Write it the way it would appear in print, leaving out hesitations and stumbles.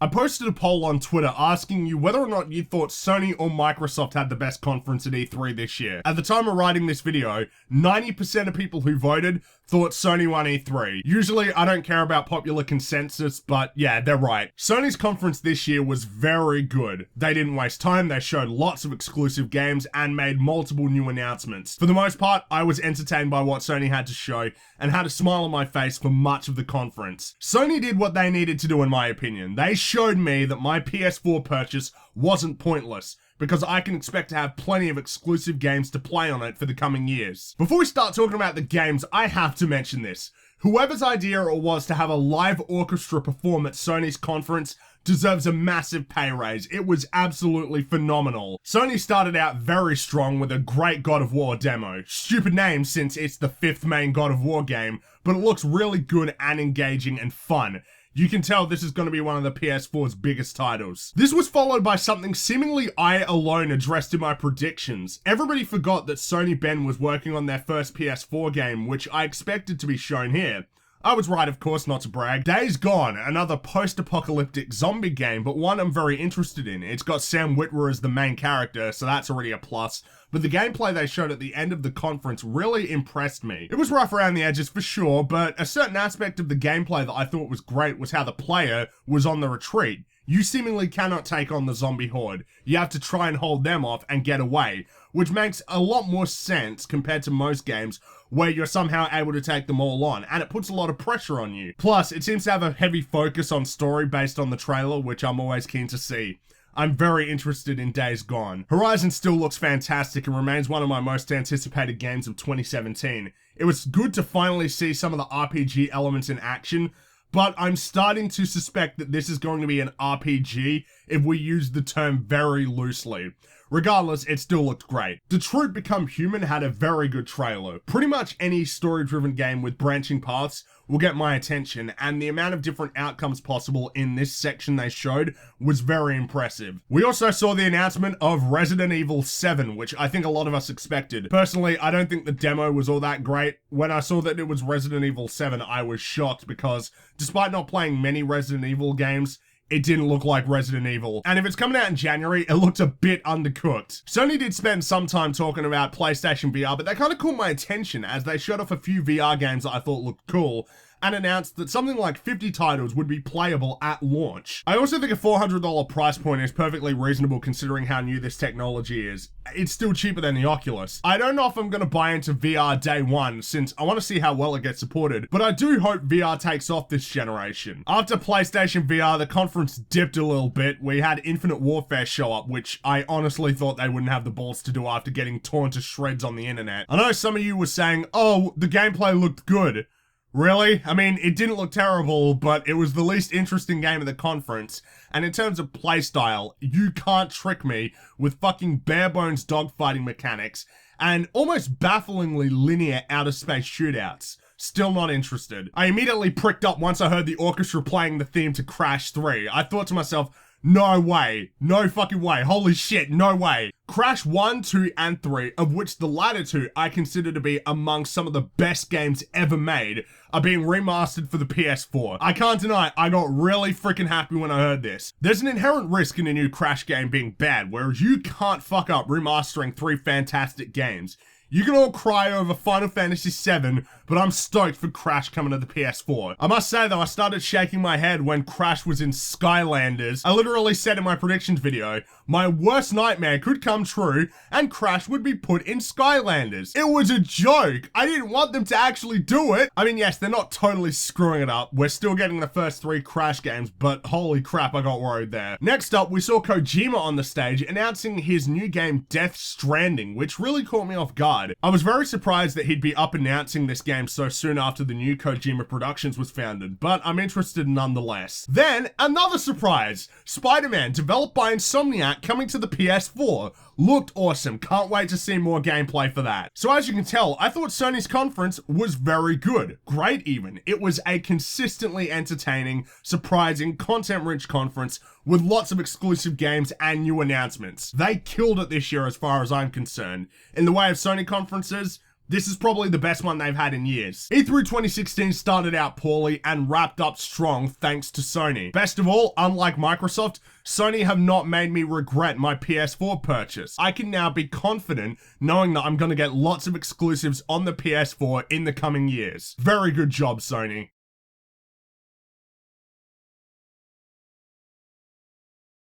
I posted a poll on Twitter asking you whether or not you thought Sony or Microsoft had the best conference at E3 this year. At the time of writing this video, 90% of people who voted thought Sony won E3. Usually, I don't care about popular consensus, but yeah, they're right. Sony's conference this year was very good. They didn't waste time, they showed lots of exclusive games and made multiple new announcements. For the most part, I was entertained by what Sony had to show and had a smile on my face for much of the conference. Sony did what they needed to do in my opinion. They showed me that my PS4 purchase wasn't pointless, because I can expect to have plenty of exclusive games to play on it for the coming years. Before we start talking about the games, I have to mention this. Whoever's idea it was to have a live orchestra perform at Sony's conference deserves a massive pay raise. It was absolutely phenomenal. Sony started out very strong with a great God of War demo. Stupid name since it's the 5th main God of War game, but it looks really good and engaging and fun. You can tell this is going to be one of the PS4's biggest titles. This was followed by something seemingly I alone addressed in my predictions. Everybody forgot that Sony Ben was working on their first PS4 game, which I expected to be shown here. I was right, of course, not to brag. Days Gone, another post-apocalyptic zombie game, but one I'm very interested in. It's got Sam Witwer as the main character, so that's already a plus. But the gameplay they showed at the end of the conference really impressed me. It was rough around the edges for sure, but a certain aspect of the gameplay that I thought was great was how the player was on the retreat. You seemingly cannot take on the zombie horde. You have to try and hold them off and get away, which makes a lot more sense compared to most games where you're somehow able to take them all on, and it puts a lot of pressure on you. Plus, it seems to have a heavy focus on story based on the trailer, which I'm always keen to see. I'm very interested in Days Gone. Horizon still looks fantastic and remains one of my most anticipated games of 2017. It was good to finally see some of the RPG elements in action, but I'm starting to suspect that this is going to be an RPG if we use the term very loosely. Regardless, it still looked great. Detroit Become Human had a very good trailer. Pretty much any story-driven game with branching paths will get my attention, and the amount of different outcomes possible in this section they showed was very impressive. We also saw the announcement of Resident Evil 7, which I think a lot of us expected. Personally, I don't think the demo was all that great. When I saw that it was Resident Evil 7, I was shocked because, despite not playing many Resident Evil games, it didn't look like Resident Evil. And if it's coming out in January, it looked a bit undercooked. Sony did spend some time talking about PlayStation VR, but they kind of caught my attention as they showed off a few VR games that I thought looked cool, and announced that something like 50 titles would be playable at launch. I also think a $400 price point is perfectly reasonable considering how new this technology is. It's still cheaper than the Oculus. I don't know if I'm going to buy into VR day one since I want to see how well it gets supported, but I do hope VR takes off this generation. After PlayStation VR, the conference dipped a little bit. We had Infinite Warfare show up, which I honestly thought they wouldn't have the balls to do after getting torn to shreds on the internet. I know some of you were saying, oh, the gameplay looked good. Really? I mean, it didn't look terrible, but it was the least interesting game of the conference. And in terms of playstyle, you can't trick me with fucking bare-bones dogfighting mechanics and almost bafflingly linear outer space shootouts. Still not interested. I immediately pricked up once I heard the orchestra playing the theme to Crash 3. I thought to myself, no way. No fucking way. Holy shit, no way. Crash 1, 2, and 3, of which the latter two I consider to be among some of the best games ever made, are being remastered for the PS4. I can't deny, I got really freaking happy when I heard this. There's an inherent risk in a new Crash game being bad, whereas you can't fuck up remastering 3 fantastic games. You can all cry over Final Fantasy VII, but I'm stoked for Crash coming to the PS4. I must say though, I started shaking my head when Crash was in Skylanders. I literally said in my predictions video, my worst nightmare could come true and Crash would be put in Skylanders. It was a joke. I didn't want them to actually do it. I mean, yes, they're not totally screwing it up. We're still getting the first 3 Crash games, but holy crap, I got worried there. Next up, we saw Kojima on the stage announcing his new game Death Stranding, which really caught me off guard. I was very surprised that he'd be up announcing this game so soon after the new Kojima Productions was founded, but I'm interested nonetheless. Then, another surprise! Spider-Man, developed by Insomniac, coming to the PS4. Looked awesome, can't wait to see more gameplay for that. So as you can tell, I thought Sony's conference was very good. Great even. It was a consistently entertaining, surprising, content-rich conference with lots of exclusive games and new announcements. They killed it this year as far as I'm concerned. In the way of Sony conferences, This is probably the best one they've had in years. E3 2016 started out poorly and wrapped up strong thanks to Sony. Best of all, unlike Microsoft, Sony have not made me regret my PS4 purchase. I can now be confident knowing that I'm gonna get lots of exclusives on the PS4 in the coming years. Very good job, Sony.